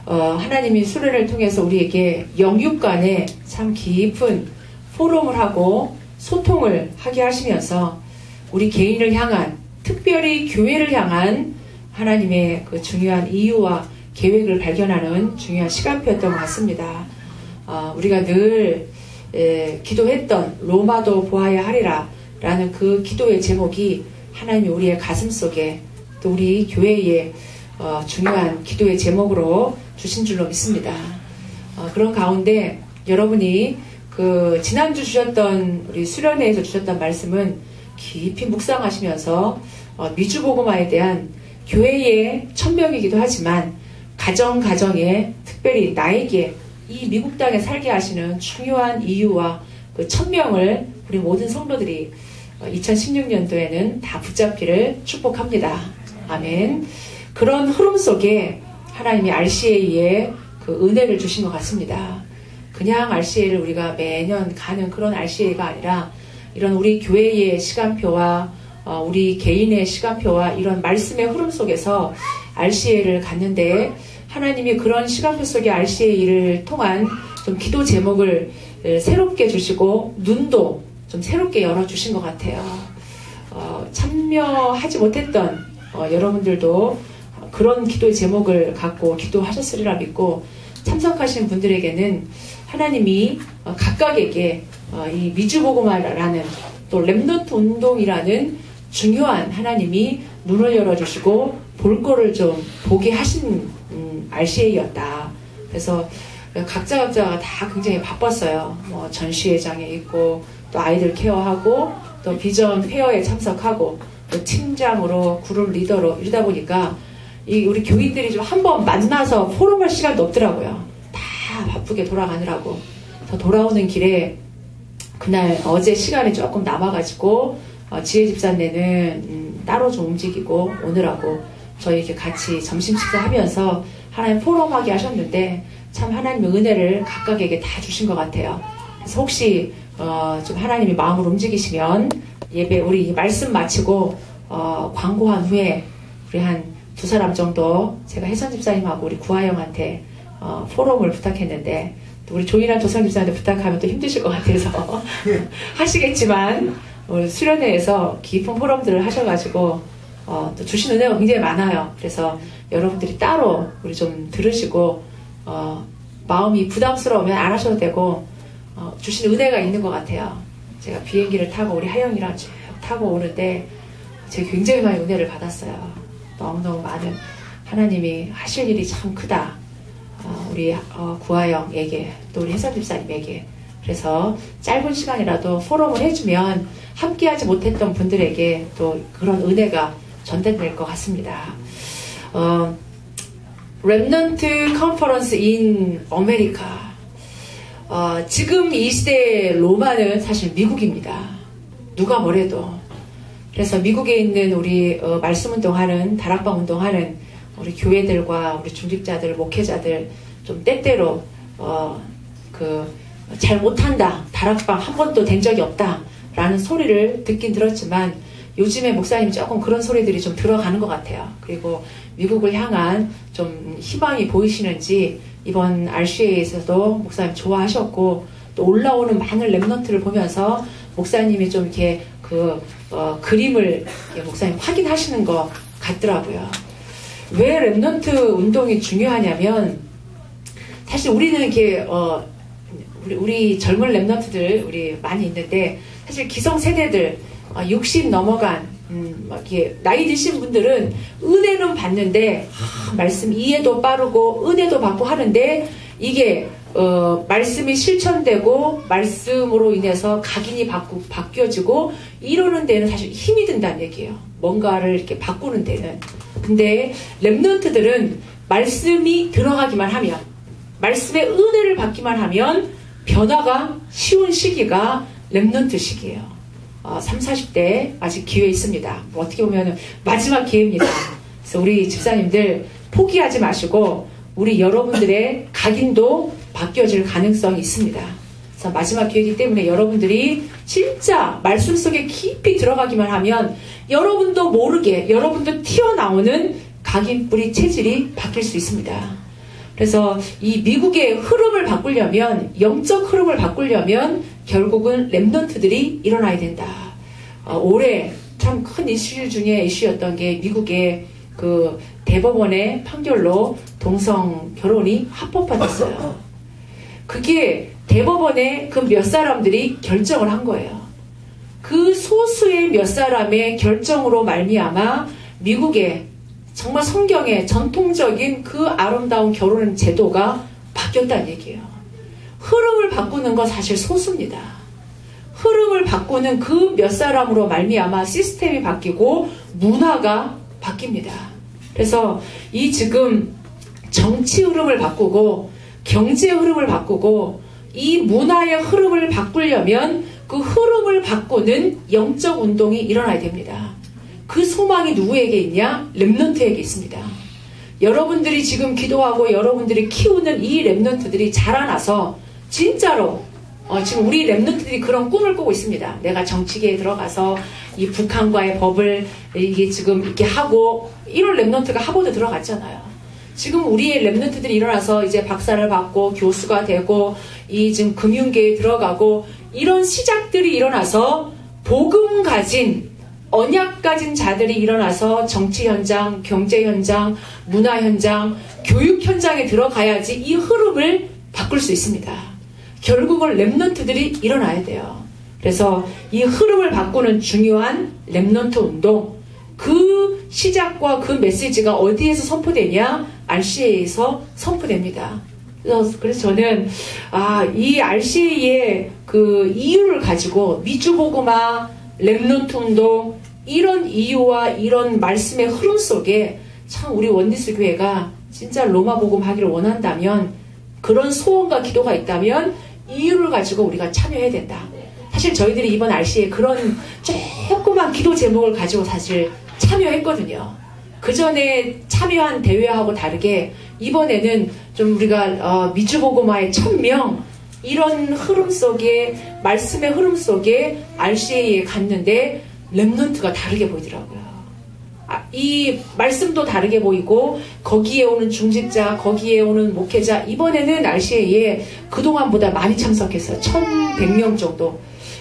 하나님이 수련을 통해서 우리에게 영육 간에 참 깊은 포럼을 하고 소통을 하게 하시면서 우리 개인을 향한, 특별히 교회를 향한 하나님의 그 중요한 이유와 계획을 발견하는 중요한 시간표였던 것 같습니다. 우리가 늘 기도했던 로마도 보아야 하리라 라는 그 기도의 제목이 하나님이 우리의 가슴 속에 또 우리 교회의 중요한 기도의 제목으로 주신 줄로 믿습니다. 그런 가운데 여러분이 그 지난주 주셨던 우리 수련회에서 주셨던 말씀은 깊이 묵상하시면서 미주복음화에 대한 교회의 천명이기도 하지만 가정에 특별히 나에게 이 미국 땅에 살게 하시는 중요한 이유와 그 천명을 우리 모든 성도들이 2016년도에는 다 붙잡기를 축복합니다. 아멘. 그런 흐름 속에 하나님이 RCA에 그 은혜를 주신 것 같습니다. 그냥 RCA를 우리가 매년 가는 그런 RCA가 아니라 이런 우리 교회의 시간표와 우리 개인의 시간표와 이런 말씀의 흐름 속에서 RCA를 갔는데 하나님이 그런 시간표 속의 RCA를 통한 좀 기도 제목을 새롭게 주시고 눈도 좀 새롭게 열어주신 것 같아요. 참여하지 못했던 여러분들도 그런 기도의 제목을 갖고 기도하셨으리라 믿고 참석하신 분들에게는 하나님이 각각에게 이 미주복음화라는 또 렘넌트 운동이라는 중요한 하나님이 눈을 열어주시고 볼 거를 좀 보게 하신 RCA였다. 그래서 각자가 다 굉장히 바빴어요. 뭐 전시회장에 있고 또 아이들 케어하고 또 비전 페어에 참석하고 또 팀장으로 그룹 리더로 이러다 보니까 우리 교인들이 좀 한번 만나서 포럼할 시간도 없더라고요. 다 바쁘게 돌아가느라고. 더 돌아오는 길에 그날 어제 시간이 조금 남아가지고 지혜 집사네는 따로 좀 움직이고 오느라고 저희 이렇게 같이 점심 식사하면서 하나님 포럼하게 하셨는데 참 하나님의 은혜를 각각에게 다 주신 것 같아요. 그래서 혹시 좀 하나님이 마음을 움직이시면 예배 우리 말씀 마치고 광고한 후에 우리 한 2사람 정도 제가 혜선 집사님하고 우리 구하영한테 포럼을 부탁했는데 또 우리 조인한 조성 집사님한테 부탁하면 또 힘드실 것 같아서 하시겠지만 수련회에서 깊은 포럼들을 하셔가지고 또 주신 은혜가 굉장히 많아요. 그래서 여러분들이 따로 우리 좀 들으시고 마음이 부담스러우면 안 하셔도 되고 주신 은혜가 있는 것 같아요. 제가 비행기를 타고 우리 하영이랑 쭉 타고 오는데 제가 굉장히 많이 은혜를 받았어요. 너무너무 많은 하나님이 하실 일이 참 크다. 우리 구하영에게 또 우리 혜선 집사님에게 그래서 짧은 시간이라도 포럼을 해주면 함께하지 못했던 분들에게 또 그런 은혜가 전달될 것 같습니다. 렘넌트 컨퍼런스 인 아메리카. 지금 이 시대의 로마는 사실 미국입니다. 누가 뭐래도. 그래서 미국에 있는 우리 말씀 운동하는 다락방 운동하는 우리 교회들과 우리 중직자들 목회자들 좀 때때로 잘 못한다, 다락방 한 번도 된 적이 없다 라는 소리를 듣긴 들었지만 요즘에 목사님이 조금 그런 소리들이 좀 들어가는 것 같아요. 그리고 미국을 향한 좀 희망이 보이시는지 이번 RCA에서도 목사님 좋아하셨고 또 올라오는 많은 렘넌트를 보면서 목사님이 좀 이렇게 그림을 목사님 확인하시는 것 같더라고요. 왜 렘넌트 운동이 중요하냐면 사실 우리는 이렇게 우리 젊은 렘넌트들 우리 많이 있는데 사실 기성세대들 60 넘어간 이렇게 나이 드신 분들은 은혜는 받는데 말씀 이해도 빠르고 은혜도 받고 하는데 이게 말씀이 실천되고 말씀으로 인해서 각인이 바뀌어지고 이러는 데는 사실 힘이 든다는 얘기예요. 뭔가를 이렇게 바꾸는 데는. 근데 렘넌트들은 말씀이 들어가기만 하면 말씀의 은혜를 받기만 하면 변화가 쉬운 시기가 렘넌트 시기예요. 30, 40대 아직 기회 있습니다. 어떻게 보면 마지막 기회입니다. 그래서 우리 집사님들 포기하지 마시고 우리 여러분들의 각인도 바뀌어질 가능성이 있습니다. 그래서 마지막 기회이기 때문에 여러분들이 진짜 말씀 속에 깊이 들어가기만 하면 여러분도 모르게 여러분도 튀어나오는 각인 뿌리 체질이 바뀔 수 있습니다. 그래서 이 미국의 흐름을 바꾸려면, 영적 흐름을 바꾸려면 결국은 렘넌트들이 일어나야 된다. 올해 참 큰 이슈 중에 이슈였던 게 미국의 그 대법원의 판결로 동성 결혼이 합법화됐어요. 그게 대법원의 그 몇 사람들이 결정을 한 거예요. 그 소수의 몇 사람의 결정으로 말미암아 미국의 정말 성경의 전통적인 그 아름다운 결혼 제도가 바뀌었다는 얘기예요. 흐름을 바꾸는 건 사실 소수입니다. 흐름을 바꾸는 그 몇 사람으로 말미암아 시스템이 바뀌고 문화가 바뀝니다. 그래서 이 지금 정치 흐름을 바꾸고 경제 흐름을 바꾸고 이 문화의 흐름을 바꾸려면 그 흐름을 바꾸는 영적 운동이 일어나야 됩니다. 그 소망이 누구에게 있냐? 렘넌트에게 있습니다. 여러분들이 지금 기도하고 여러분들이 키우는 이 렘넌트들이 자라나서 진짜로 지금 우리 렘넌트들이 그런 꿈을 꾸고 있습니다. 내가 정치계에 들어가서 이 북한과의 법을 이게 지금 이렇게 하고, 이런 렘넌트가 하버드 들어갔잖아요. 지금 우리의 렘넌트들이 일어나서 이제 박사를 받고 교수가 되고 이 지금 금융계에 들어가고 이런 시작들이 일어나서 복음 가진, 언약 가진 자들이 일어나서 정치 현장, 경제 현장, 문화 현장, 교육 현장에 들어가야지 이 흐름을 바꿀 수 있습니다. 결국은 렘넌트들이 일어나야 돼요. 그래서 이 흐름을 바꾸는 중요한 렘넌트 운동, 그 시작과 그 메시지가 어디에서 선포되냐? RCA에서 선포됩니다. 그래서 저는 이 RCA의 그 이유를 가지고 미주복음화, 렘넌트 운동, 이런 이유와 이런 말씀의 흐름 속에 참 우리 원리스 교회가 진짜 로마 복음 하기를 원한다면, 그런 소원과 기도가 있다면 이유를 가지고 우리가 참여해야 된다. 사실 저희들이 이번 RCA에 그런 조그만 기도 제목을 가지고 사실 참여했거든요. 그 전에 참여한 대회하고 다르게 이번에는 좀 우리가 미주복음화의 1000명 이런 흐름 속에, 말씀의 흐름 속에 RCA에 갔는데 렘넌트가 다르게 보이더라고요. 이 말씀도 다르게 보이고 거기에 오는 중직자, 거기에 오는 목회자, 이번에는 RCA에 그동안보다 많이 참석했어요. 1100명 정도.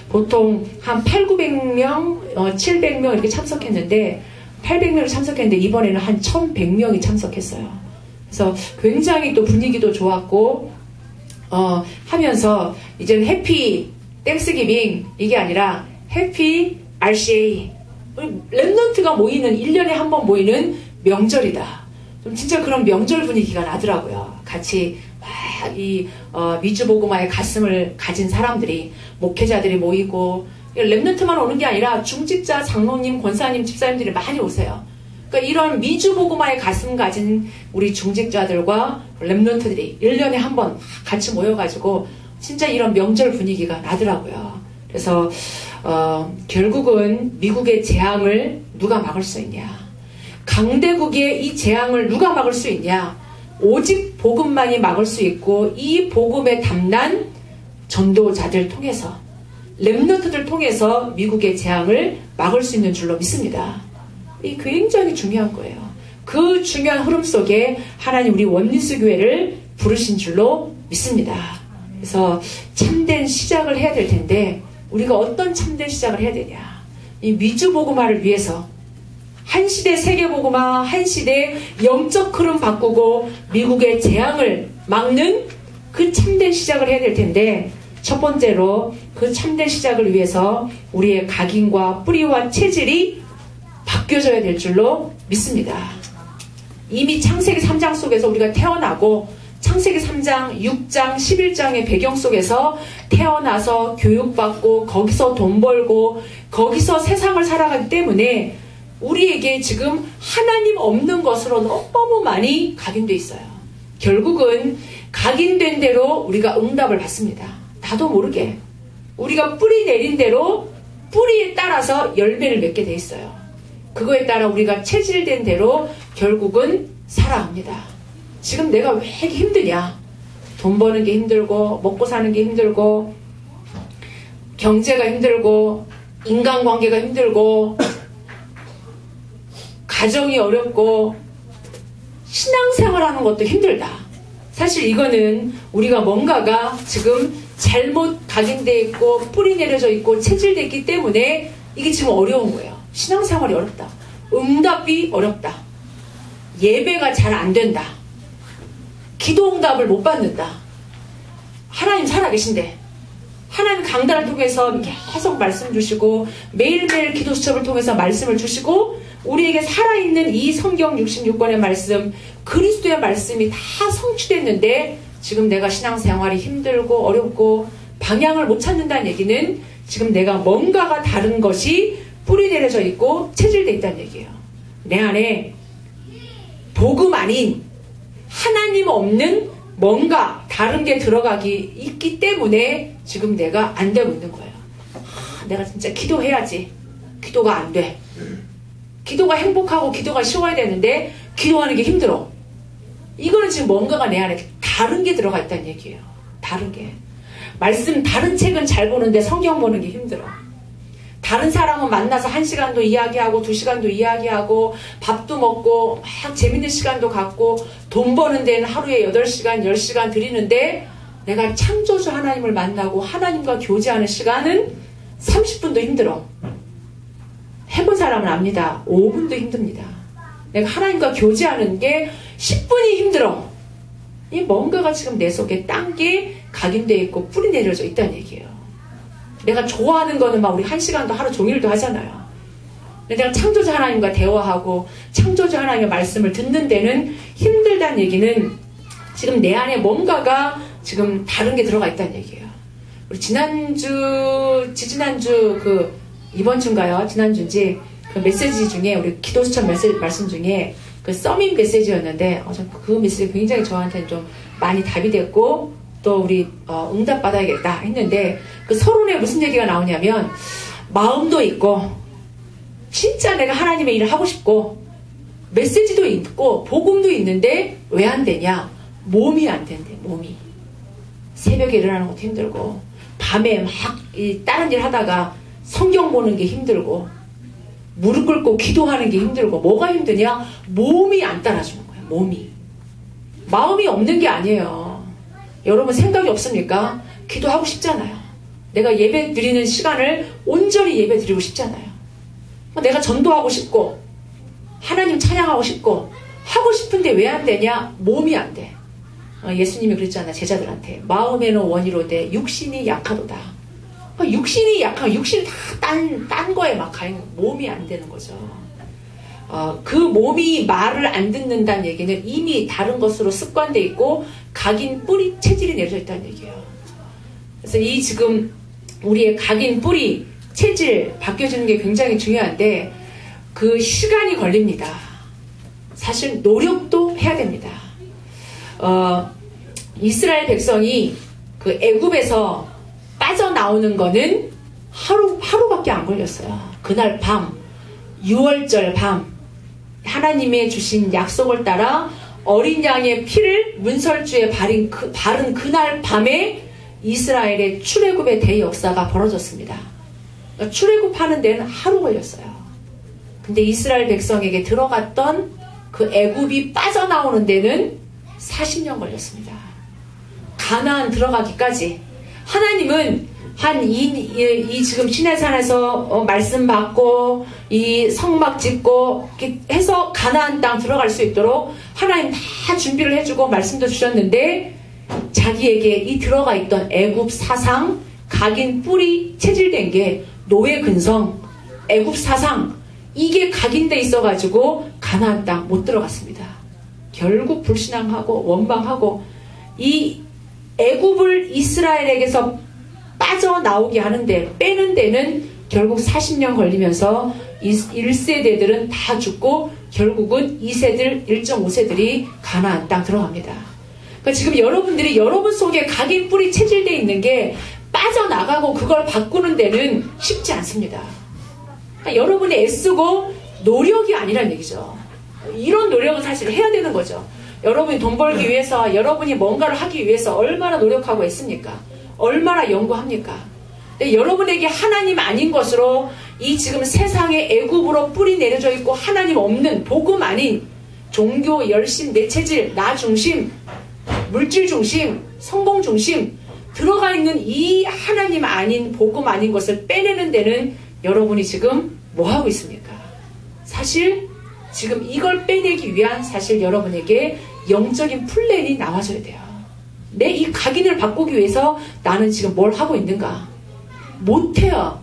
보통 한 800~900명, 700명 이렇게 참석했는데 800명이 참석했는데 이번에는 한 1100명이 참석했어요. 그래서 굉장히 또 분위기도 좋았고 하면서 이제는 해피 땡스기빙 이게 아니라 해피 RCA, 렘넌트가 모이는 1년에 한 번 모이는 명절이다. 좀 진짜 그런 명절 분위기가 나더라고요. 같이 이 미주복음화의 가슴을 가진 사람들이, 목회자들이 모이고, 렘넌트만 오는 게 아니라 중직자, 장로님, 권사님, 집사님들이 많이 오세요. 그러니까 이런 미주복음화의 가슴 가진 우리 중직자들과 렘넌트들이 1년에 한 번 같이 모여가지고 진짜 이런 명절 분위기가 나더라고요. 그래서 결국은 미국의 재앙을 누가 막을 수 있냐? 강대국의 이 재앙을 누가 막을 수 있냐? 오직 복음만이 막을 수 있고, 이 복음에 담난 전도자들 통해서, 렘넌트들 통해서 미국의 재앙을 막을 수 있는 줄로 믿습니다. 이 굉장히 중요한 거예요. 그 중요한 흐름 속에 하나님 우리 원리스 교회를 부르신 줄로 믿습니다. 그래서 참된 시작을 해야 될 텐데, 우리가 어떤 참된 시작을 해야 되냐? 이 미주복음화를 위해서 한 시대 세계복음화, 한 시대 영적 흐름 바꾸고 미국의 재앙을 막는 그 참된 시작을 해야 될 텐데, 첫 번째로 그 참된 시작을 위해서 우리의 각인과 뿌리와 체질이 바뀌어져야 될 줄로 믿습니다. 이미 창세기 3장 속에서 우리가 태어나고, 창세기 3장, 6장, 11장의 배경 속에서 태어나서 교육받고 거기서 돈 벌고 거기서 세상을 살아가기 때문에 우리에게 지금 하나님 없는 것으로 너무 많이 각인되어 있어요. 결국은 각인된 대로 우리가 응답을 받습니다. 나도 모르게 우리가 뿌리 내린 대로 뿌리에 따라서 열매를 맺게 돼 있어요. 그거에 따라 우리가 체질된 대로 결국은 살아갑니다. 지금 내가 왜 이렇게 힘드냐? 돈 버는 게 힘들고, 먹고 사는 게 힘들고, 경제가 힘들고, 인간관계가 힘들고, 가정이 어렵고, 신앙생활하는 것도 힘들다. 사실 이거는 우리가 뭔가가 지금 잘못 각인되어 있고 뿌리 내려져 있고 체질되어 있기 때문에 이게 지금 어려운 거예요. 신앙생활이 어렵다. 응답이 어렵다. 예배가 잘 안 된다. 기도 응답을 못 받는다. 하나님 살아계신데 하나님 강단을 통해서 계속 말씀 주시고 매일매일 기도 수첩을 통해서 말씀을 주시고 우리에게 살아있는 이 성경 66권의 말씀, 그리스도의 말씀이 다 성취됐는데 지금 내가 신앙생활이 힘들고 어렵고 방향을 못 찾는다는 얘기는 지금 내가 뭔가가 다른 것이 뿌리 내려져 있고 체질되어 있다는 얘기예요. 내 안에 복음 아닌 하나님 없는 뭔가 다른 게 들어가기 있기 때문에 지금 내가 안 되고 있는 거예요. 내가 진짜 기도해야지. 기도가 안 돼. 기도가 행복하고 기도가 쉬워야 되는데 기도하는 게 힘들어. 이거는 지금 뭔가가 내 안에 다른 게 들어가 있다는 얘기예요. 다른 게. 말씀 다른 책은 잘 보는데 성경 보는 게 힘들어. 다른 사람은 만나서 1시간도 이야기하고 2시간도 이야기하고 밥도 먹고 막 재밌는 시간도 갖고 돈 버는 데는 하루에 8시간 10시간 드리는데 내가 창조주 하나님을 만나고 하나님과 교제하는 시간은 30분도 힘들어. 해본 사람은 압니다. 5분도 힘듭니다. 내가 하나님과 교제하는 게 10분이 힘들어. 이 뭔가가 지금 내 속에 딴 게 각인되어 있고 뿌리 내려져 있다는 얘기예요. 내가 좋아하는 거는 막 우리 1시간도 하루 종일도 하잖아요. 근데 내가 창조주 하나님과 대화하고 창조주 하나님의 말씀을 듣는 데는 힘들다는 얘기는 지금 내 안에 뭔가가 지금 다른 게 들어가 있다는 얘기예요. 우리 지난주 이번 주인가요? 지난주인지 그 메시지 중에 우리 기도수첩 말씀 중에 그 서밋 메시지였는데 그 메시지 굉장히 저한테는 좀 많이 답이 됐고 또 우리 응답 받아야겠다 했는데 그 서론에 무슨 얘기가 나오냐면 마음도 있고 진짜 내가 하나님의 일을 하고 싶고 메시지도 있고 복음도 있는데 왜 안 되냐? 몸이 안 된대. 몸이 새벽에 일어나는 것도 힘들고 밤에 막 다른 일 하다가 성경 보는 게 힘들고 무릎 꿇고 기도하는 게 힘들고 뭐가 힘드냐? 몸이 안 따라주는 거야. 몸이. 마음이 없는 게 아니에요. 여러분 생각이 없습니까? 기도하고 싶잖아요. 내가 예배 드리는 시간을 온전히 예배 드리고 싶잖아요. 내가 전도하고 싶고 하나님 찬양하고 싶고 하고 싶은데 왜 안 되냐? 몸이 안 돼. 예수님이 그랬잖아. 제자들한테. 마음에는 원이로되 육신이 약하도다. 육신이 약하고 육신이 다 딴 거에 막 가는 몸이 안 되는 거죠. 그 몸이 말을 안 듣는다는 얘기는 이미 다른 것으로 습관돼 있고 각인 뿌리 체질이 내려져 있다는 얘기예요. 그래서 이 지금 우리의 각인 뿌리 체질 바뀌어지는 게 굉장히 중요한데 그 시간이 걸립니다. 사실 노력도 해야 됩니다. 이스라엘 백성이 그 애굽에서 빠져나오는 거는 하루밖에 안 걸렸어요. 그날 밤 6월절 밤 하나님의 주신 약속을 따라 어린 양의 피를 문설주에 바른 그날 밤에 이스라엘의 출애굽의 대역사가 벌어졌습니다. 그러니까 출애굽하는 데는 하루 걸렸어요. 근데 이스라엘 백성에게 들어갔던 그 애굽이 빠져나오는 데는 40년 걸렸습니다. 가나안 들어가기까지. 하나님은 이 지금 시내산에서 말씀 받고 이 성막 짓고 해서 가나안 땅 들어갈 수 있도록 하나님 다 준비를 해주고 말씀도 주셨는데 자기에게 이 들어가 있던 애굽 사상, 각인 뿌리 체질된 게 노예 근성, 애굽 사상 이게 각인돼 있어가지고 가나안 땅 못 들어갔습니다. 결국 불신앙하고 원망하고 이 애굽을 이스라엘에게서 빠져나오게 하는데 빼는 데는 결국 40년 걸리면서 1세대들은 다 죽고 결국은 2세들 1.5세들이 가나안 땅 들어갑니다. 그러니까 지금 여러분들이 여러분 속에 각인 뿌리 체질되어 있는 게 빠져나가고 그걸 바꾸는 데는 쉽지 않습니다. 그러니까 여러분이 애쓰고 노력이 아니란 얘기죠. 이런 노력은 사실 해야 되는 거죠. 여러분이 돈 벌기 위해서 여러분이 뭔가를 하기 위해서 얼마나 노력하고 있습니까? 얼마나 연구합니까? 근데 여러분에게 하나님 아닌 것으로 이 지금 세상에 애굽으로 뿌리 내려져 있고 하나님 없는 복음 아닌 종교 열심 내 체질 나 중심 물질 중심, 성공 중심 들어가 있는 이 하나님 아닌 복음 아닌 것을 빼내는 데는 여러분이 지금 뭐 하고 있습니까? 사실 지금 이걸 빼내기 위한 사실 여러분에게 영적인 플랜이 나와줘야 돼요. 내 이 각인을 바꾸기 위해서 나는 지금 뭘 하고 있는가? 못해요.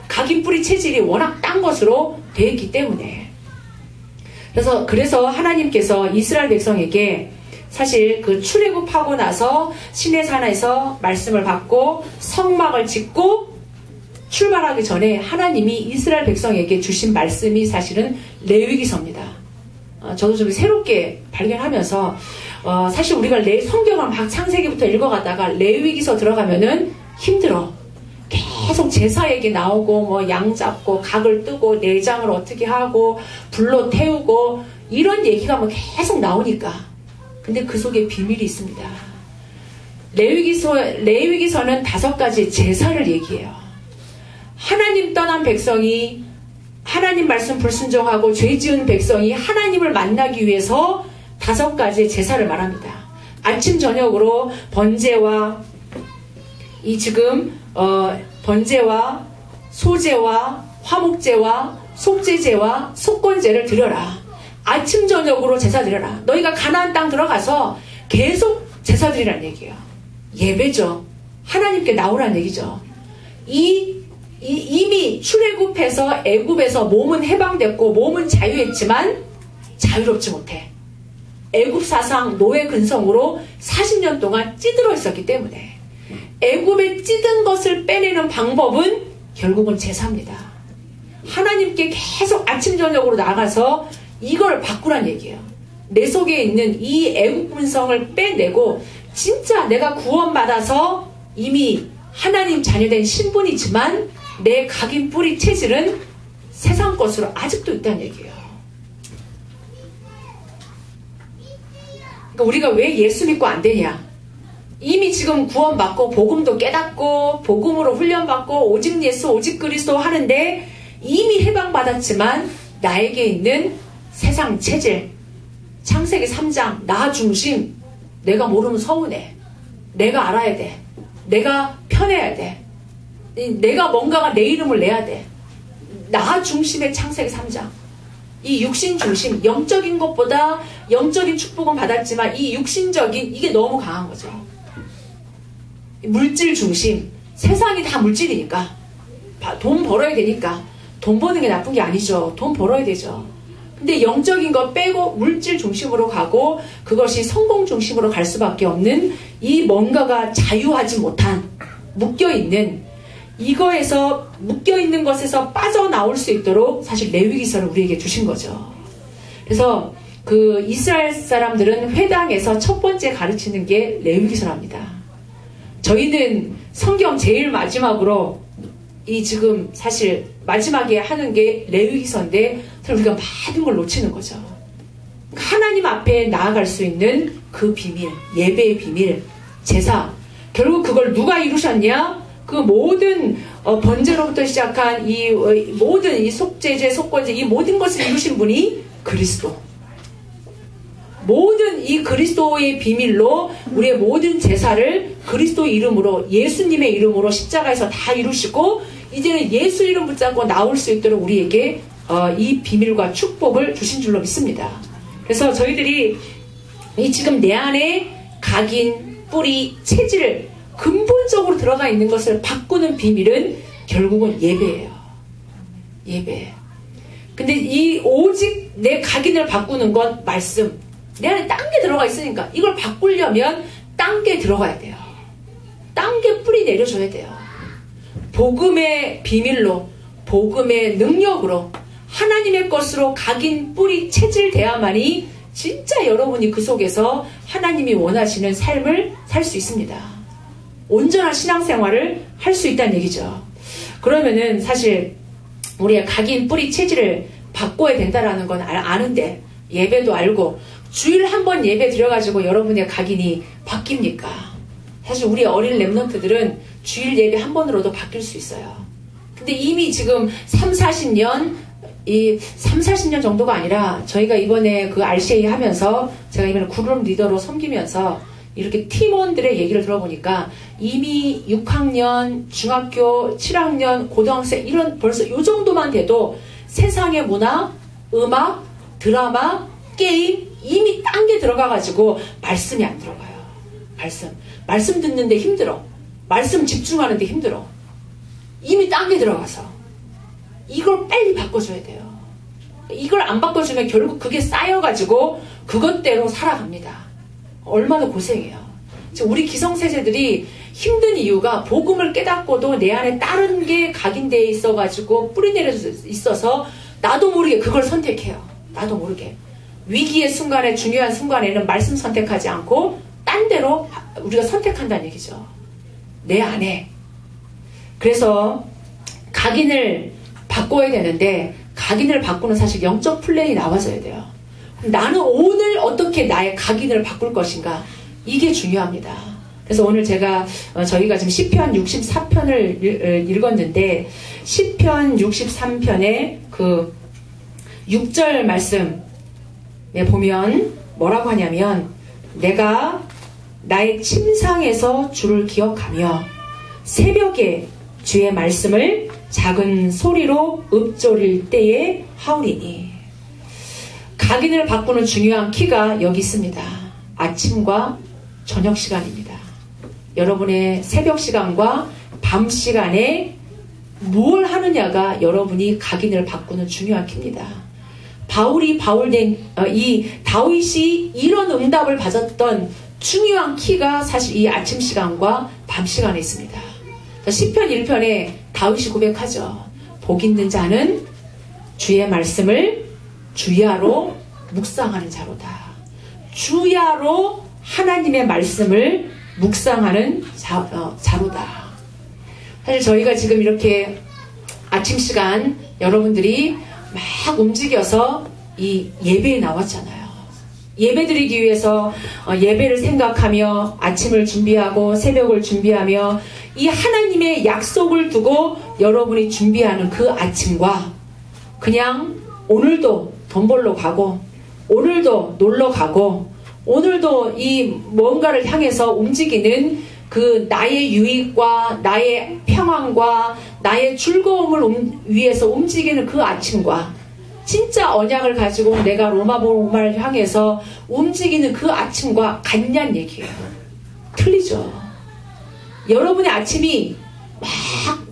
각인 뿌리 체질이 워낙 딴 것으로 되어 있기 때문에. 그래서 하나님께서 이스라엘 백성에게 사실 그 출애굽하고 나서 시내산에서 말씀을 받고 성막을 짓고 출발하기 전에 하나님이 이스라엘 백성에게 주신 말씀이 사실은 레위기서입니다. 저도 좀 새롭게 발견하면서 사실 우리가 성경을 막 창세기부터 읽어가다가 레위기서 들어가면은 힘들어. 계속 제사 얘기 나오고 뭐 양 잡고 각을 뜨고 내장을 어떻게 하고 불로 태우고 이런 얘기가 뭐 계속 나오니까. 근데 그 속에 비밀이 있습니다. 레위기서는 5가지 제사를 얘기해요. 하나님 떠난 백성이 하나님 말씀 불순종하고 죄 지은 백성이 하나님을 만나기 위해서 5가지 제사를 말합니다. 아침 저녁으로 번제와 번제와 소제와 화목제와 속죄제와 속건제를 드려라. 아침 저녁으로 제사 드려라. 너희가 가나안 땅 들어가서 계속 제사 드리라는 얘기예요. 예배죠. 하나님께 나오라는 얘기죠. 이미 출애굽해서 애굽에서 몸은 해방됐고 몸은 자유했지만 자유롭지 못해. 애굽 사상 노예 근성으로 40년 동안 찌들어 있었기 때문에 애굽에 찌든 것을 빼내는 방법은 결국은 제사입니다. 하나님께 계속 아침 저녁으로 나가서 이걸 바꾸란 얘기예요. 내 속에 있는 이 애국 근성을 빼내고 진짜 내가 구원받아서 이미 하나님 자녀된 신분이지만 내 각인 뿌리 체질은 세상 것으로 아직도 있다는 얘기예요. 그러니까 우리가 왜 예수 믿고 안 되냐? 이미 지금 구원받고 복음도 깨닫고 복음으로 훈련받고 오직 예수 오직 그리스도 하는데 이미 해방받았지만 나에게 있는 세상 체질, 창세기 3장 나 중심, 내가 모르면 서운해, 내가 알아야 돼, 내가 편해야 돼, 내가 뭔가가 내 이름을 내야 돼, 나 중심의 창세기 3장. 이 육신 중심, 영적인 것보다 영적인 축복은 받았지만 이 육신적인 이게 너무 강한 거죠. 물질 중심, 세상이 다 물질이니까 돈 벌어야 되니까 돈 버는 게 나쁜 게 아니죠. 돈 벌어야 되죠. 근데 영적인 거 빼고 물질 중심으로 가고 그것이 성공 중심으로 갈 수밖에 없는 이 뭔가가 자유하지 못한 묶여있는 이거에서 묶여있는 것에서 빠져나올 수 있도록 사실 레위기서를 우리에게 주신 거죠. 그래서 그 이스라엘 사람들은 회당에서 첫 번째 가르치는 게 레위기서랍니다. 저희는 성경 제일 마지막으로 이 지금 사실 마지막에 하는 게 레위기서인데 우리가 많은 걸 놓치는 거죠. 하나님 앞에 나아갈 수 있는 그 비밀, 예배의 비밀, 제사. 결국 그걸 누가 이루셨냐? 그 모든 번제로부터 시작한 이 모든 이 속죄제, 속건제 이 모든 것을 이루신 분이 그리스도. 모든 이 그리스도의 비밀로 우리의 모든 제사를 그리스도 이름으로 예수님의 이름으로 십자가에서 다 이루시고 이제는 예수 이름 붙잡고 나올 수 있도록 우리에게 이 비밀과 축복을 주신 줄로 믿습니다. 그래서 저희들이 이 지금 내 안에 각인, 뿌리, 체질 근본적으로 들어가 있는 것을 바꾸는 비밀은 결국은 예배예요. 예배. 근데 이 오직 내 각인을 바꾸는 건 말씀. 내 안에 딴 게 들어가 있으니까 이걸 바꾸려면 딴 게 들어가야 돼요. 딴 게 뿌리 내려줘야 돼요. 복음의 비밀로, 복음의 능력으로 하나님의 것으로 각인, 뿌리, 체질돼야만이 진짜 여러분이 그 속에서 하나님이 원하시는 삶을 살 수 있습니다. 온전한 신앙생활을 할 수 있다는 얘기죠. 그러면은 사실 우리의 각인, 뿌리, 체질을 바꿔야 된다라는 건 아는데 예배도 알고 주일 한 번 예배 드려가지고 여러분의 각인이 바뀝니까? 사실 우리 어린 랩런트들은 주일 예배 한 번으로도 바뀔 수 있어요. 근데 이미 지금 30, 40년 이 3, 40년 정도가 아니라 저희가 이번에 그 RCA 하면서 제가 이번에 그룹 리더로 섬기면서 이렇게 팀원들의 얘기를 들어보니까 이미 6학년, 중학교 7학년, 고등학생 이런 벌써 요 정도만 돼도 세상의 문화, 음악, 드라마, 게임 이미 딴 게 들어가가지고 말씀이 안 들어가요. 말씀 듣는데 힘들어. 말씀 집중하는데 힘들어. 이미 딴 게 들어가서 이걸 빨리 바꿔줘야 돼요. 이걸 안 바꿔주면 결국 그게 쌓여가지고 그것대로 살아갑니다. 얼마나 고생해요. 지금 우리 기성세대들이 힘든 이유가 복음을 깨닫고도 내 안에 다른 게 각인되어 있어가지고 뿌리내려져 있어서 나도 모르게 그걸 선택해요. 나도 모르게. 위기의 순간에 중요한 순간에는 말씀 선택하지 않고 딴 데로 우리가 선택한다는 얘기죠. 내 안에. 그래서 각인을 바꿔야 되는데 각인을 바꾸는 사실 영적 플랜이 나와줘야 돼요. 나는 오늘 어떻게 나의 각인을 바꿀 것인가 이게 중요합니다. 그래서 오늘 저희가 지금 시편 64편을 읽었는데 시편 63편의 그 6절 말씀에 보면 뭐라고 하냐면 내가 나의 침상에서 주를 기억하며 새벽에 주의 말씀을 작은 소리로 읊조릴 때에 하오리니. 각인을 바꾸는 중요한 키가 여기 있습니다. 아침과 저녁 시간입니다. 여러분의 새벽 시간과 밤 시간에 무엇을 하느냐가 여러분이 각인을 바꾸는 중요한 키입니다. 이 다윗이 이런 응답을 받았던 중요한 키가 사실 이 아침 시간과 밤 시간에 있습니다. 시편 1편에 다윗이 고백하죠. 복 있는 자는 주의 말씀을 주야로 묵상하는 자로다. 주야로 하나님의 말씀을 묵상하는 자로다. 사실 저희가 지금 이렇게 아침 시간 여러분들이 막 움직여서 이 예배에 나왔잖아요. 예배 드리기 위해서 예배를 생각하며 아침을 준비하고 새벽을 준비하며 이 하나님의 약속을 두고 여러분이 준비하는 그 아침과 그냥 오늘도 돈 벌러 가고 오늘도 놀러 가고 오늘도 이 뭔가를 향해서 움직이는 그 나의 유익과 나의 평안과 나의 즐거움을 위해서 움직이는 그 아침과 진짜 언약을 가지고 내가 로마를 향해서 움직이는 그 아침과 같냐는 얘기예요. 틀리죠. 여러분의 아침이 막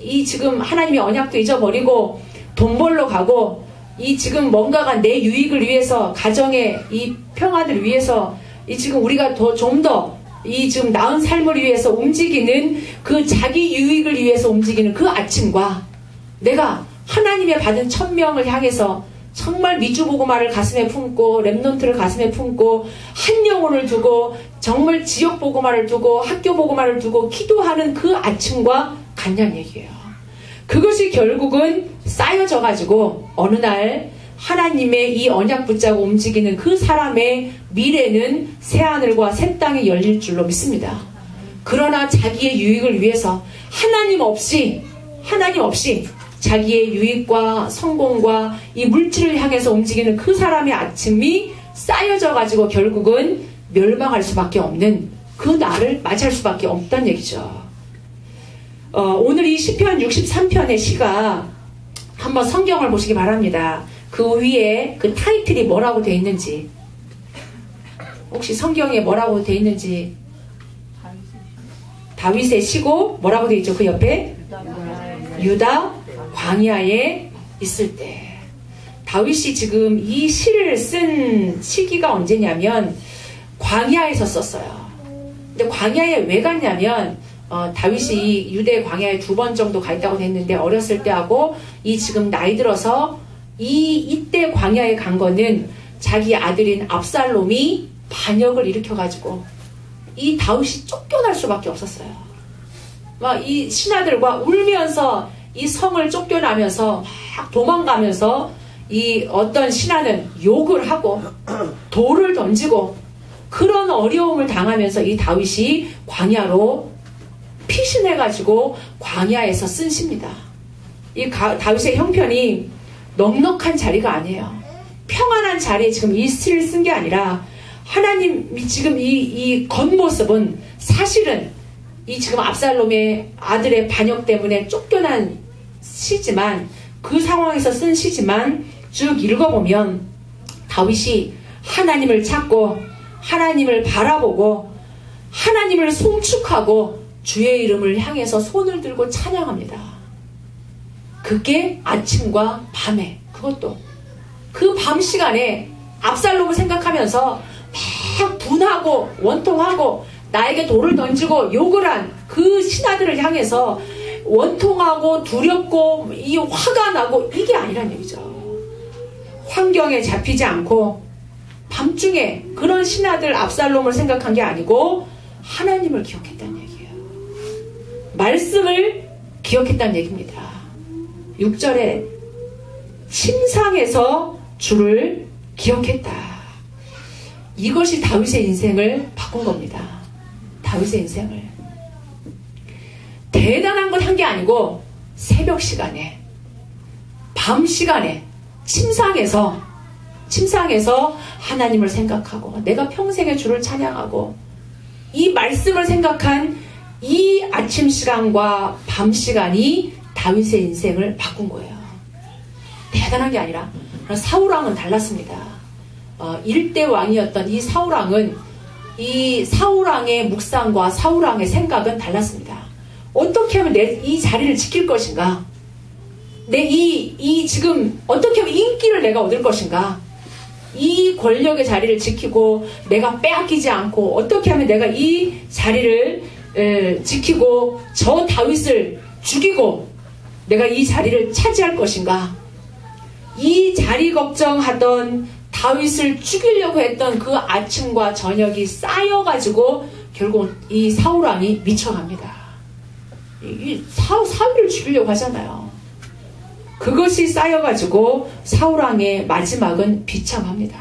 이 지금 하나님의 언약도 잊어버리고 돈 벌러 가고 이 지금 뭔가가 내 유익을 위해서 가정의 이 평안을 위해서 이 지금 우리가 좀 더 이 지금 나은 삶을 위해서 움직이는 그 자기 유익을 위해서 움직이는 그 아침과 내가 하나님의 받은 천명을 향해서 정말 미주보고마를 가슴에 품고 렘넌트를 가슴에 품고 한 영혼을 두고 정말 지역보고마를 두고 학교보고마를 두고 기도하는 그 아침과 같냐는 얘기예요. 그것이 결국은 쌓여져 가지고 어느 날 하나님의 이 언약 붙잡고 움직이는 그 사람의 미래는 새하늘과 새 땅이 열릴 줄로 믿습니다. 그러나 자기의 유익을 위해서 하나님 없이 자기의 유익과 성공과 이 물질을 향해서 움직이는 그 사람의 아침이 쌓여져 가지고 결국은 멸망할 수밖에 없는 그 날을 맞이할 수밖에 없다는 얘기죠. 오늘 이 시편 63편의 시가 한번 성경을 보시기 바랍니다. 그 위에 그 타이틀이 뭐라고 되어 있는지 혹시 성경에 뭐라고 되어 있는지 다윗의 시고 뭐라고 되어 있죠? 그 옆에 유다 광야에 있을 때 다윗이 지금 이 시를 쓴 시기가 언제냐면 광야에서 썼어요. 근데 광야에 왜 갔냐면 다윗이 유대 광야에 2번 정도 가 있다고 했는데 어렸을 때하고 이 지금 나이 들어서 이때 광야에 간 거는 자기 아들인 압살롬이 반역을 일으켜가지고 이 다윗이 쫓겨날 수밖에 없었어요. 막 이 신하들과 울면서 이 성을 쫓겨나면서 막 도망가면서 이 어떤 신하는 욕을 하고 돌을 던지고 그런 어려움을 당하면서 이 다윗이 광야로 피신해가지고 광야에서 쓴 시입니다. 이 다윗의 형편이 넉넉한 자리가 아니에요. 평안한 자리에 지금 이 스틸을 쓴 게 아니라 하나님이 지금 이 겉모습은 사실은 이 지금 압살롬의 아들의 반역 때문에 쫓겨난 시지만 그 상황에서 쓴 시지만 쭉 읽어보면 다윗이 하나님을 찾고 하나님을 바라보고 하나님을 송축하고 주의 이름을 향해서 손을 들고 찬양합니다. 그게 아침과 밤에 그것도 그 밤 시간에 압살롬을 생각하면서 막 분하고 원통하고 나에게 돌을 던지고 욕을 한 그 신하들을 향해서 원통하고 두렵고 이 화가 나고 이게 아니란 얘기죠. 환경에 잡히지 않고 밤중에 그런 신하들 압살롬을 생각한 게 아니고 하나님을 기억했다는 얘기예요. 말씀을 기억했다는 얘기입니다. 6절에 침상에서 주를 기억했다. 이것이 다윗의 인생을 바꾼 겁니다. 다윗의 인생을. 대단한 것 한 게 아니고 새벽 시간에 밤 시간에 침상에서 하나님을 생각하고 내가 평생의 주를 찬양하고 이 말씀을 생각한 이 아침 시간과 밤 시간이 다윗의 인생을 바꾼 거예요. 대단한 게 아니라 사울왕은 달랐습니다. 1대 왕이었던 이 사울왕은 이 사울왕의 묵상과 사울왕의 생각은 달랐습니다. 어떻게 하면 내 이 자리를 지킬 것인가? 내 지금 어떻게 하면 인기를 내가 얻을 것인가? 이 권력의 자리를 지키고 내가 빼앗기지 않고 어떻게 하면 내가 이 자리를 지키고 저 다윗을 죽이고 내가 이 자리를 차지할 것인가? 이 자리 걱정하던 다윗을 죽이려고 했던 그 아침과 저녁이 쌓여가지고 결국 이 사울왕이 미쳐갑니다. 사울을 죽이려고 하잖아요. 그것이 쌓여가지고 사울왕의 마지막은 비참합니다.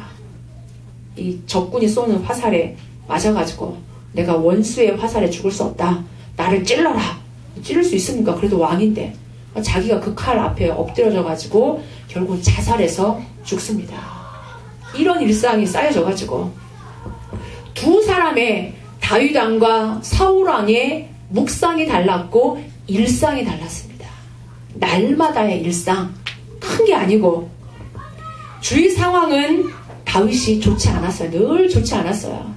이 적군이 쏘는 화살에 맞아가지고 내가 원수의 화살에 죽을 수 없다. 나를 찔러라. 찌를 수 있습니까? 그래도 왕인데. 자기가 그 칼 앞에 엎드려져가지고 결국 자살해서 죽습니다. 이런 일상이 쌓여져가지고 두 사람의 다윗왕과 사울왕의 묵상이 달랐고 일상이 달랐습니다. 날마다의 일상, 큰 게 아니고 주위 상황은 다윗이 좋지 않았어요. 늘 좋지 않았어요.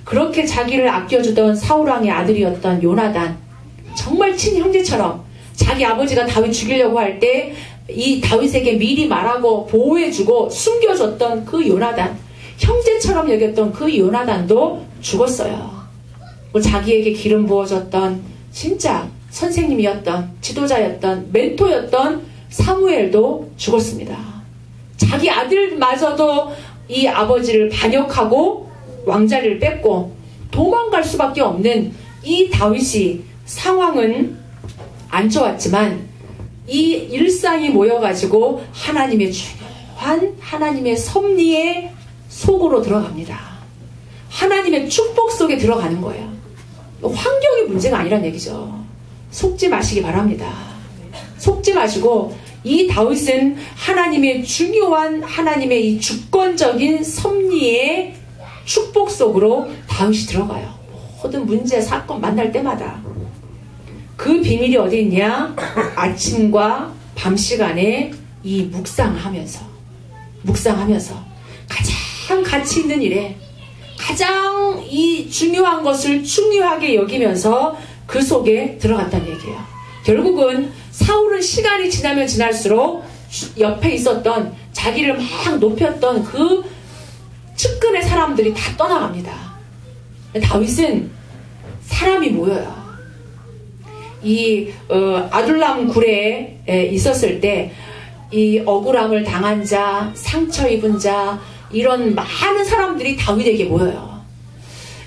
그렇게 자기를 아껴주던 사울왕의 아들이었던 요나단, 정말 친형제처럼 자기 아버지가 다윗 죽이려고 할 때 이 다윗에게 미리 말하고 보호해주고 숨겨줬던 그 요나단, 형제처럼 여겼던 그 요나단도 죽었어요. 자기에게 기름 부어줬던 진짜 선생님이었던 지도자였던 멘토였던 사무엘도 죽었습니다. 자기 아들마저도 이 아버지를 반역하고 왕자리를 뺏고 도망갈 수밖에 없는 이 다윗이 상황은 안 좋았지만 이 일상이 모여가지고 하나님의 중요한 하나님의 섭리의 속으로 들어갑니다. 하나님의 축복 속에 들어가는 거예요. 환경이 문제가 아니란 얘기죠. 속지 마시기 바랍니다. 속지 마시고 이 다윗은 하나님의 중요한 하나님의 이 주권적인 섭리의 축복 속으로 다윗이 들어가요. 모든 문제 사건 만날 때마다 그 비밀이 어디 있냐? 아침과 밤 시간에 이 묵상하면서 가장 가치 있는 일에 가장 이 중요한 것을 중요하게 여기면서 그 속에 들어갔다는 얘기예요. 결국은 사울은 시간이 지나면 지날수록 옆에 있었던 자기를 막 높였던 그 측근의 사람들이 다 떠나갑니다. 다윗은 사람이 모여요. 이 아둘람 굴에 있었을 때 이 억울함을 당한 자, 상처 입은 자, 이런 많은 사람들이 다윗에게 모여요.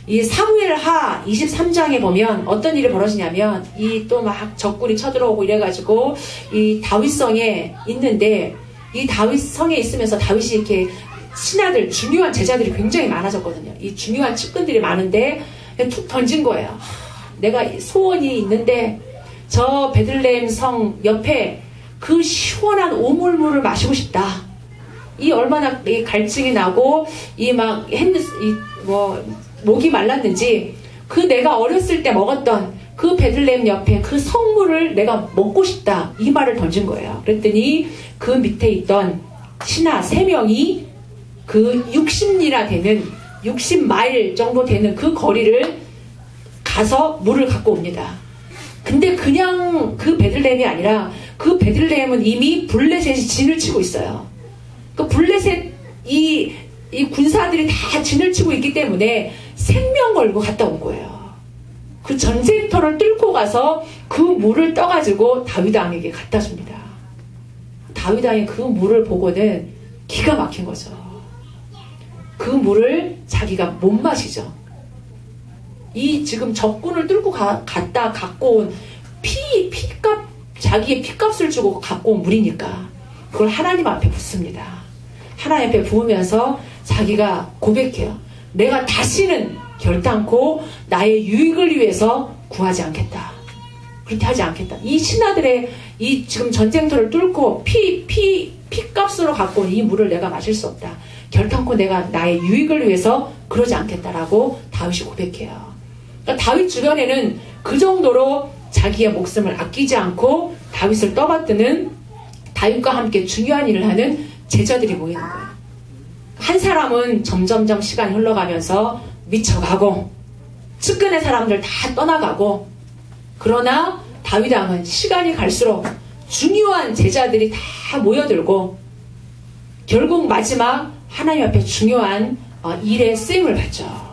이 사무엘하 23장에 보면 어떤 일이 벌어지냐면 이 또 막 적군이 쳐들어오고 이래가지고 이 다윗성에 있는데 이 다윗성에 있으면서 다윗이 이렇게 신하들, 중요한 제자들이 굉장히 많아졌거든요. 이 중요한 측근들이 많은데 툭 던진 거예요. 내가 소원이 있는데 저 베들레헴 성 옆에 그 시원한 오물물을 마시고 싶다. 이 얼마나 이 갈증이 나고 이 막 목이 말랐는지 그 내가 어렸을 때 먹었던 그 베들레헴 옆에 그 성물을 내가 먹고 싶다. 이 말을 던진 거예요. 그랬더니 그 밑에 있던 신하 3명이 그 60리라 되는 60마일 정도 되는 그 거리를 가서 물을 갖고 옵니다. 근데 그냥 그 베들레헴이 아니라 그 베들레헴은 이미 블레셋이 진을 치고 있어요. 그 블레셋 이 군사들이 다 진을 치고 있기 때문에 생명 걸고 갔다 온 거예요. 그 전쟁터를 뚫고 가서 그 물을 떠가지고 다윗 왕에게 갖다 줍니다. 다윗 왕이 그 물을 보고는 기가 막힌 거죠. 그 물을 자기가 못 마시죠. 이 지금 적군을 뚫고 갔다 갖고 온 피값, 자기의 피값을 주고 갖고 온 물이니까 그걸 하나님 앞에 붓습니다. 하나님 앞에 부으면서 자기가 고백해요. 내가 다시는 결단코 나의 유익을 위해서 구하지 않겠다. 그렇게 하지 않겠다. 이 신하들의 이 지금 전쟁터를 뚫고 피값으로 갖고 온 이 물을 내가 마실 수 없다. 결단코 내가 나의 유익을 위해서 그러지 않겠다라고 다윗이 고백해요. 그러니까 다윗 주변에는 그 정도로 자기의 목숨을 아끼지 않고 다윗을 떠받드는 다윗과 함께 중요한 일을 하는 제자들이 모이는 거예요. 한 사람은 점점점 시간이 흘러가면서 미쳐가고 측근의 사람들 다 떠나가고 그러나 다윗 왕은 시간이 갈수록 중요한 제자들이 다 모여들고 결국 마지막 하나님 앞에 중요한 일에 쓰임을 받죠.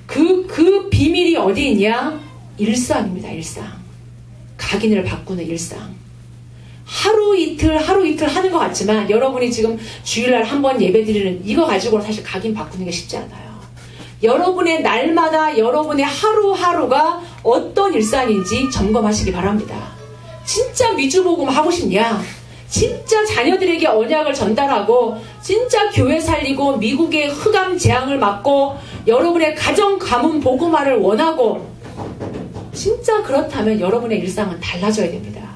그 비밀이 어디 있냐? 일상입니다. 일상. 각인을 바꾸는 일상. 하루 이틀 하는 것 같지만 여러분이 지금 주일날 한 번 예배드리는 이거 가지고 사실 각인 바꾸는 게 쉽지 않아요. 여러분의 날마다 여러분의 하루하루가 어떤 일상인지 점검하시기 바랍니다. 진짜 미주복음 하고 싶냐? 진짜 자녀들에게 언약을 전달하고 진짜 교회 살리고 미국의 흑암 재앙을 막고 여러분의 가정 가문 복음화를 원하고 진짜 그렇다면 여러분의 일상은 달라져야 됩니다.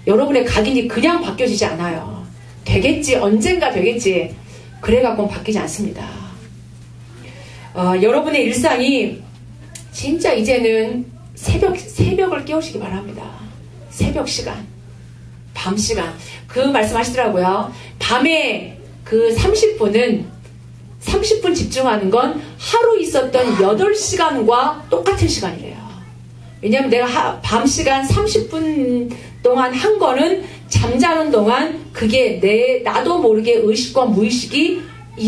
여러분의 각인이 그냥 바뀌어지지 않아요. 되겠지, 언젠가 되겠지. 그래갖고는 바뀌지 않습니다. 여러분의 일상이 진짜 이제는 새벽을 깨우시기 바랍니다. 새벽 시간, 밤 시간. 그 말씀 하시더라고요. 밤에 그 30분 집중하는 건 하루 있었던 8시간과 똑같은 시간이래요. 왜냐면 내가 밤 시간 30분 동안 한 거는 잠자는 동안 그게 나도 모르게 의식과 무의식이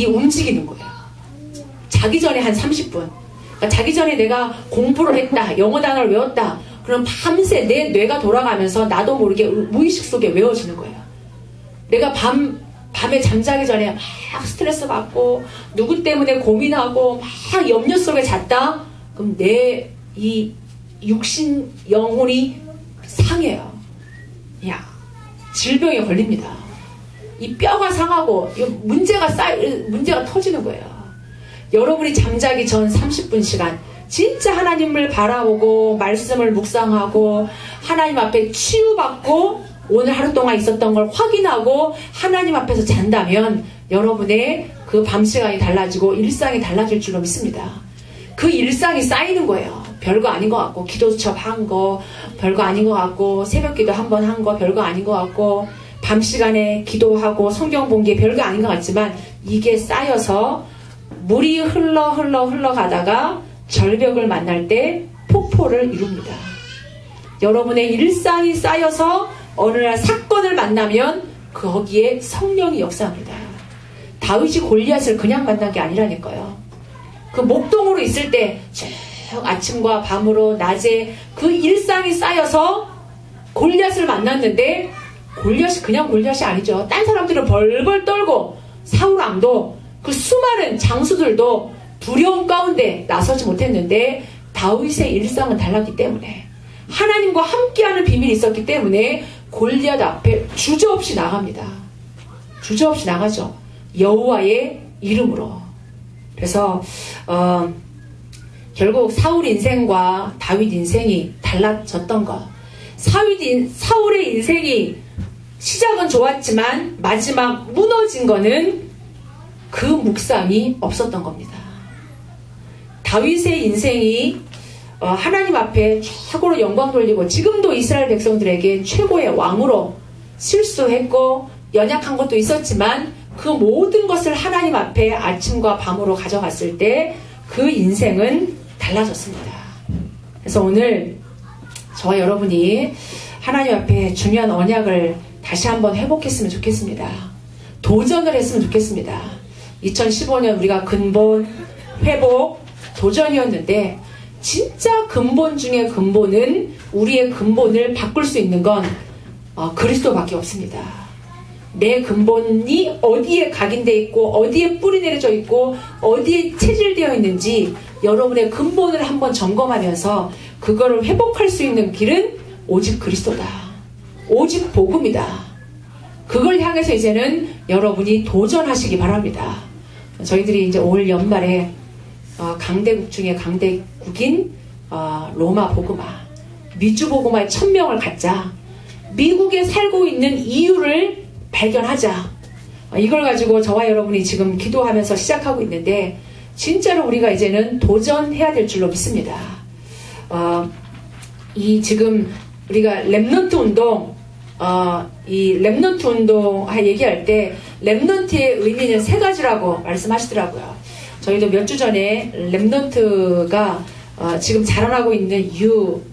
움직이는 거예요. 자기 전에 한 30분. 그러니까 자기 전에 내가 공부를 했다. 영어 단어를 외웠다. 그럼 밤새 내 뇌가 돌아가면서 나도 모르게 무의식 속에 외워지는 거예요. 내가 밤에 잠자기 전에 막 스트레스 받고 누구 때문에 고민하고 막 염려 속에 잤다. 그럼 내 이 육신 영혼이 상해요. 질병에 걸립니다. 이 뼈가 상하고 문제가 터지는 거예요. 여러분이 잠자기 전 30분 시간 진짜 하나님을 바라보고 말씀을 묵상하고 하나님 앞에 치유받고 오늘 하루 동안 있었던 걸 확인하고 하나님 앞에서 잔다면 여러분의 그 밤 시간이 달라지고 일상이 달라질 줄로 믿습니다. 그 일상이 쌓이는 거예요. 별거 아닌 것 같고 기도 수첩 한 거 별거 아닌 것 같고 새벽 기도 한 번 한 거 별거 아닌 것 같고 밤 시간에 기도하고 성경 본 게 별거 아닌 것 같지만 이게 쌓여서 물이 흘러가다가 절벽을 만날 때 폭포를 이룹니다. 여러분의 일상이 쌓여서 어느 날 사건을 만나면 거기에 성령이 역사합니다. 다윗이 골리앗을 그냥 만난 게 아니라니까요. 그 목동으로 있을 때 아침과 밤으로 낮에 그 일상이 쌓여서 골리앗을 만났는데 골리앗이 그냥 골리앗이 아니죠. 딴 사람들은 벌벌 떨고 사울왕도 그 수많은 장수들도 두려움 가운데 나서지 못했는데 다윗의 일상은 달랐기 때문에 하나님과 함께하는 비밀이 있었기 때문에 골리앗 앞에 주저없이 나갑니다. 주저없이 나가죠. 여호와의 이름으로. 그래서 결국 사울 인생과 다윗 인생이 달라졌던 것. 사울의 인생이 시작은 좋았지만 마지막 무너진 거는 그 묵상이 없었던 겁니다. 다윗의 인생이 하나님 앞에 최고로 영광 돌리고 지금도 이스라엘 백성들에게 최고의 왕으로 실수했고 연약한 것도 있었지만 그 모든 것을 하나님 앞에 아침과 밤으로 가져갔을 때 그 인생은 달라졌습니다. 그래서 오늘 저와 여러분이 하나님 앞에 중요한 언약을 다시 한번 회복했으면 좋겠습니다. 도전을 했으면 좋겠습니다. 2015년 우리가 근본, 회복, 도전이었는데 진짜 근본 중에 근본은 우리의 근본을 바꿀 수 있는 건 그리스도밖에 없습니다. 내 근본이 어디에 각인되어 있고 어디에 뿌리 내려져 있고 어디에 체질되어 있는지 여러분의 근본을 한번 점검하면서 그거를 회복할 수 있는 길은 오직 그리스도다. 오직 복음이다. 그걸 향해서 이제는 여러분이 도전하시기 바랍니다. 저희들이 이제 올 연말에 강대국 중에 강대국인 로마 복음화, 미주 복음화의 1000명을 갖자. 미국에 살고 있는 이유를 발견하자. 이걸 가지고 저와 여러분이 지금 기도하면서 시작하고 있는데 진짜로 우리가 이제는 도전해야 될 줄로 믿습니다. 이 지금 우리가 렘넌트 운동, 이 렘넌트 운동 얘기할 때 렘넌트의 의미는 3가지라고 말씀하시더라고요. 저희도 몇 주 전에 렘넌트가 지금 자라나고 있는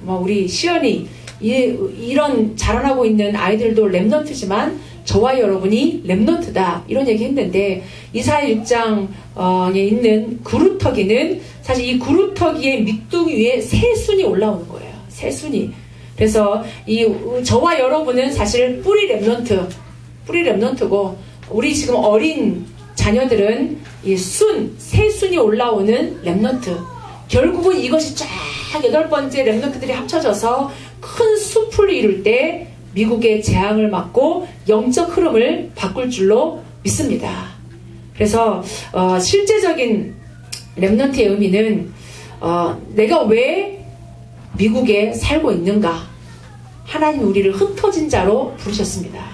우리 시연이 이런 자라나고 있는 아이들도 렘넌트지만 저와 여러분이 렘넌트다 이런 얘기 했는데 이사야 1장에 있는 구루터기는 사실 이 구루터기의 밑둥 위에 새순이 올라오는 거예요. 새순이. 그래서 저와 여러분은 사실 뿌리 렘넌트고 우리 지금 어린 자녀들은 이 새순이 올라오는 렘넌트. 결국은 이것이 쫙 8번째 렘넌트들이 합쳐져서 큰 숲을 이룰 때 미국의 재앙을 막고 영적 흐름을 바꿀 줄로 믿습니다. 그래서 실제적인 렘넌트의 의미는 내가 왜 미국에 살고 있는가? 하나님 우리를 흩어진 자로 부르셨습니다.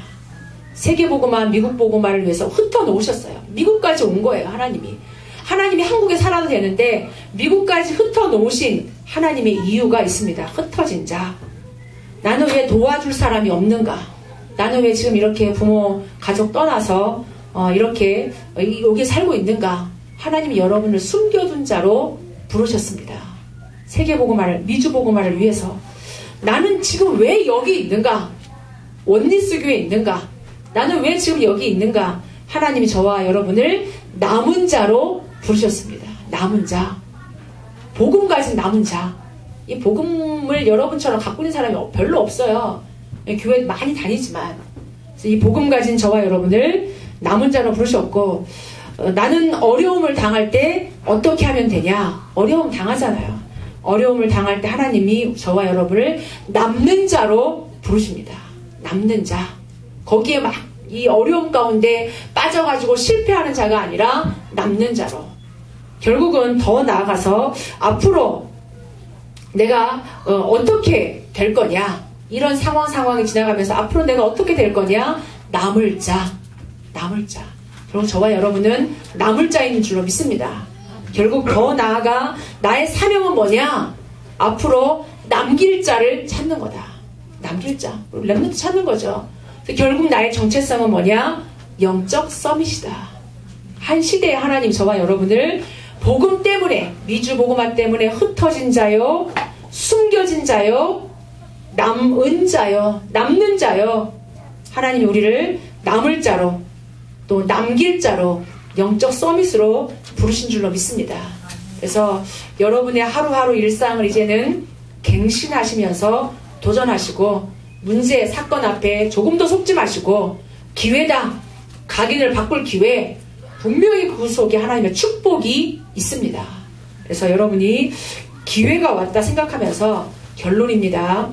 세계복음화, 미국복음화를 위해서 흩어놓으셨어요. 미국까지 온 거예요. 하나님이 한국에 살아도 되는데 미국까지 흩어놓으신 하나님의 이유가 있습니다. 흩어진 자. 나는 왜 도와줄 사람이 없는가? 나는 왜 지금 이렇게 부모, 가족 떠나서 이렇게 여기 살고 있는가? 하나님이 여러분을 숨겨둔 자로 부르셨습니다. 세계복음화를, 미주복음화를 위해서. 나는 지금 왜 여기 있는가? 원리스교에 있는가? 나는 왜 지금 여기 있는가? 하나님이 저와 여러분을 남은 자로 부르셨습니다. 남은 자. 복음 가진 남은 자. 이 복음을 여러분처럼 갖고 있는 사람이 별로 없어요. 교회 많이 다니지만. 이 복음 가진 저와 여러분을 남은 자로 부르셨고, 나는 어려움을 당할 때 어떻게 하면 되냐? 어려움 당하잖아요. 어려움을 당할 때 하나님이 저와 여러분을 남는 자로 부르십니다. 남는 자. 거기에 막 이 어려움 가운데 빠져가지고 실패하는 자가 아니라 남는 자로. 결국은 더 나아가서 앞으로 내가 어떻게 될 거냐, 이런 상황이 지나가면서 앞으로 내가 어떻게 될 거냐, 남을 자. 결국 저와 여러분은 남을 자인 줄로 믿습니다. 결국 더 나아가 나의 사명은 뭐냐, 앞으로 남길 자를 찾는 거다. 남길 자, 렘넌트 찾는 거죠. 결국 나의 정체성은 뭐냐, 영적 서밋이다. 한 시대에 하나님 저와 여러분을 복음 때문에, 미주 복음화 때문에 흩어진 자요, 숨겨진 자요, 남은 자요, 남는 자요, 하나님이 우리를 남을 자로, 또 남길 자로, 영적 서밋으로 부르신 줄로 믿습니다. 그래서 여러분의 하루하루 일상을 이제는 갱신하시면서 도전하시고, 문제, 사건 앞에 조금 더 속지 마시고, 기회다, 각인을 바꿀 기회, 분명히 그 속에 하나님의 축복이 있습니다. 그래서 여러분이 기회가 왔다 생각하면서, 결론입니다.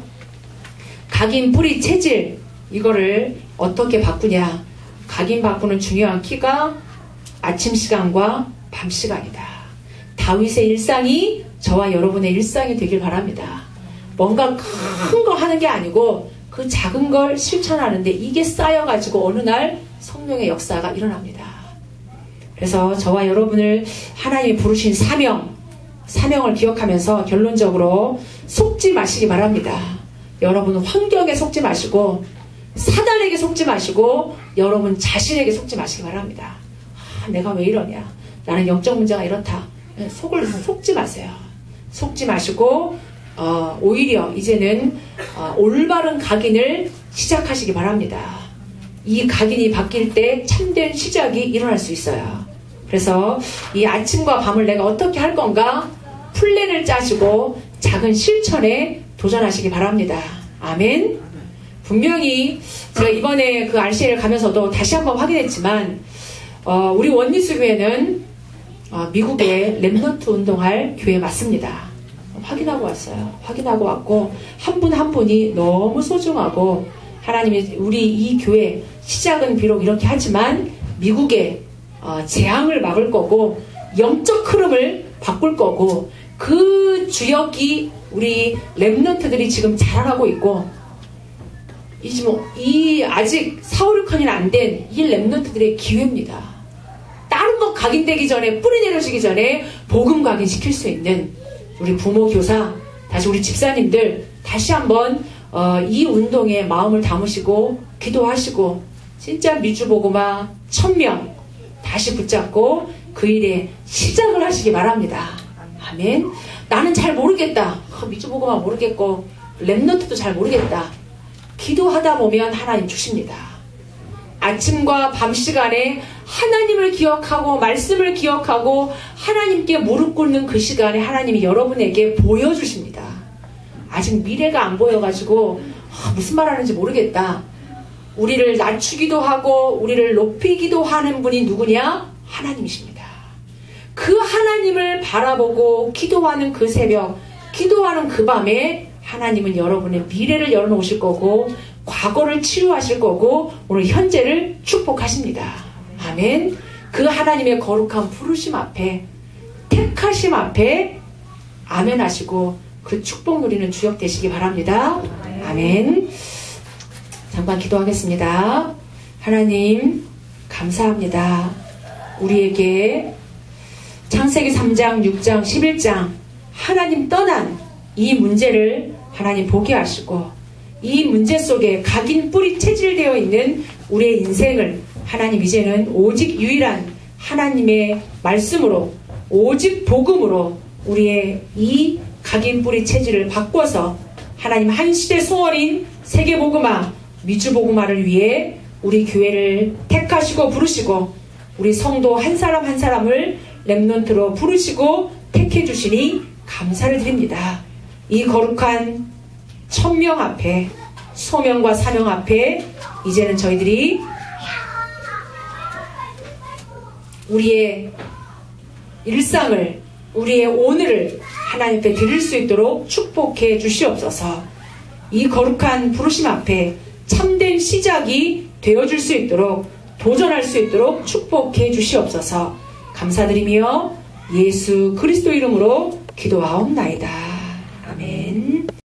각인, 뿌리, 체질, 이거를 어떻게 바꾸냐. 각인 바꾸는 중요한 키가 아침 시간과 밤 시간이다. 다윗의 일상이 저와 여러분의 일상이 되길 바랍니다. 뭔가 큰 거 하는 게 아니고 그 작은 걸 실천하는데 이게 쌓여가지고 어느 날 성령의 역사가 일어납니다. 그래서 저와 여러분을 하나님이 부르신 사명을 기억하면서 결론적으로 속지 마시기 바랍니다. 여러분은 환경에 속지 마시고 사단에게 속지 마시고 여러분 자신에게 속지 마시기 바랍니다. 내가 왜 이러냐, 나는 영적 문제가 이렇다, 속지 마세요. 속지 마시고 오히려 이제는 올바른 각인을 시작하시기 바랍니다. 이 각인이 바뀔 때 참된 시작이 일어날 수 있어요. 그래서 이 아침과 밤을 내가 어떻게 할 건가 플랜을 짜시고 작은 실천에 도전하시기 바랍니다. 아멘. 분명히 제가 이번에 그 RCA를 가면서도 다시 한번 확인했지만 우리 원리스 교회는 미국에 렘넌트 운동할 교회 맞습니다. 확인하고 왔어요. 확인하고 왔고 한 분 한 분이 너무 소중하고 하나님이 우리 이 교회 시작은 비록 이렇게 하지만 미국의 재앙을 막을 거고 영적 흐름을 바꿀 거고 그 주역이 우리 렘넌트들이 지금 자라나고 있고 이 아직 4, 5, 6학년 안 된 이 렘넌트들의 기회입니다. 다른 거 각인되기 전에 뿌리 내려지기 전에 복음 각인시킬 수 있는 우리 부모 교사 다시 우리 집사님들 다시 한번 이 운동에 마음을 담으시고 기도하시고 진짜 미주보고마 1000명 다시 붙잡고 그 일에 시작을 하시기 바랍니다. 아멘. 나는 잘 모르겠다. 미주보고마 모르겠고 렘넌트도 잘 모르겠다. 기도하다 보면 하나님 주십니다. 아침과 밤 시간에 하나님을 기억하고 말씀을 기억하고 하나님께 무릎 꿇는 그 시간에 하나님이 여러분에게 보여주십니다. 아직 미래가 안 보여가지고 무슨 말 하는지 모르겠다. 우리를 낮추기도 하고 우리를 높이기도 하는 분이 누구냐? 하나님이십니다. 그 하나님을 바라보고 기도하는 그 새벽, 기도하는 그 밤에 하나님은 여러분의 미래를 열어놓으실 거고 과거를 치유하실 거고 오늘 현재를 축복하십니다. 아멘. 그 하나님의 거룩한 부르심 앞에 택하심 앞에 아멘 하시고 그 축복 누리는 주역 되시기 바랍니다. 아멘. 잠깐 기도하겠습니다. 하나님 감사합니다. 우리에게 창세기 3장, 6장, 11장 하나님 떠난 이 문제를 하나님 보게 하시고 이 문제 속에 각인 뿌리 체질되어 있는 우리의 인생을 하나님 이제는 오직 유일한 하나님의 말씀으로 오직 복음으로 우리의 이 각인 뿌리 체질을 바꿔서 하나님 한시대 소원인 세계복음화 미주복음화를 위해 우리 교회를 택하시고 부르시고 우리 성도 한 사람 한 사람을 렘넌트로 부르시고 택해 주시니 감사를 드립니다. 이 거룩한 천명 앞에 소명과 사명 앞에 이제는 저희들이 우리의 일상을 우리의 오늘을 하나님 앞에 드릴 수 있도록 축복해 주시옵소서. 이 거룩한 부르심 앞에 참된 시작이 되어줄 수 있도록 도전할 수 있도록 축복해 주시옵소서. 감사드리며 예수 그리스도 이름으로 기도하옵나이다.